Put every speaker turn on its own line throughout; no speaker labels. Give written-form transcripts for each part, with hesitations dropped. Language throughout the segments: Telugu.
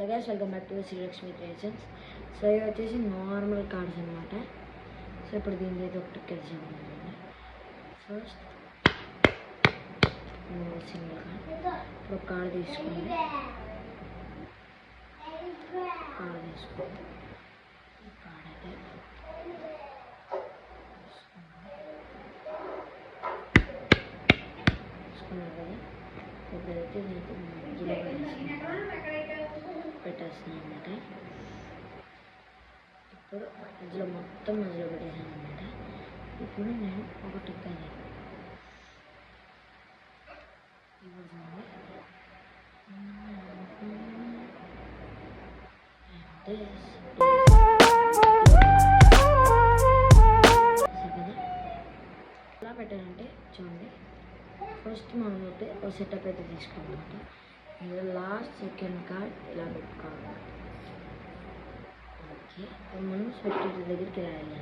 Guys, welcome back to the Srilaxmi Creations. So ఇవి వచ్చేసి నార్మల్ కార్డ్స్ అనమాట. సో ఇప్పుడు దీని అయితే ఒక టికెట్ చేయాలి. First single card. ఇప్పుడు కార్డ్ తీసుకోండి. కార్డ్ తీసుకోండి. కార్డ్ అయితే తీసుకున్నారు కదా. ఇప్పుడైతే నేను మధ్యలో పెట్టేస్తున్నాను అనమాట. ఇప్పుడు మధ్యలో మొత్తం మధ్యలో పెట్టేసాను అనమాట. ఇప్పుడు నేను ఒక టిక్ అనేది ఎలా పెట్టానంటే చూడండి. ఫస్ట్ మనం అయితే ఒక సెటప్ అయితే తీసుకోవాలన్నమాట. ఇలా లాస్ట్ సెకండ్ కార్డ్ ఇలా పెట్టుకోవాలి. ఓకే, మనం సెక్రటరీ దగ్గరికి రాయాలి.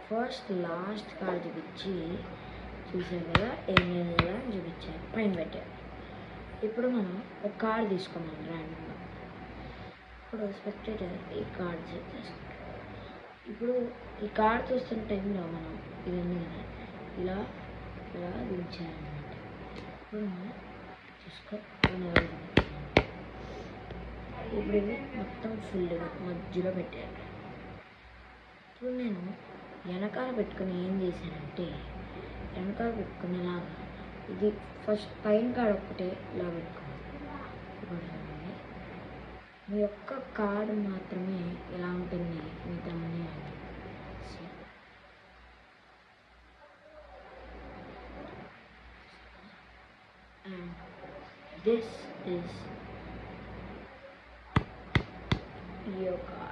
ఫస్ట్ లాస్ట్ కార్డ్ చూపించి చూసాం కదా ఏం లేదు కదా అని చూపించాలి, పైన పెట్టాలి. ఇప్పుడు మనం ఒక కార్డ్ తీసుకున్నాం ర్యాండమ్గా. ఇప్పుడు స్పెక్టేటర్ ఈ కార్డ్ చేసుకుంటాం. ఇప్పుడు ఈ కార్డ్ చూస్తున్న టైంలో మనం ఇవన్నీ కదా ఇలా ఇలా దించాలన్నమాట. ఇప్పుడు మనం చూసుకో ఇప్పుడు ఇవి మొత్తం ఫుల్గా మధ్యలో పెట్టాను. ఇప్పుడు నేను వెనకాల పెట్టుకుని ఏం చేశానంటే వెనకాల పెట్టుకునేలాగా ఇది ఫస్ట్ పైన కార్డ్ ఒక్కటే ఇలా పెట్టుకోవాలి. ఇప్పుడు మీ యొక్క కార్డు మాత్రమే ఎలా ఉంటుంది మిగతా అన్నీ and this is your card.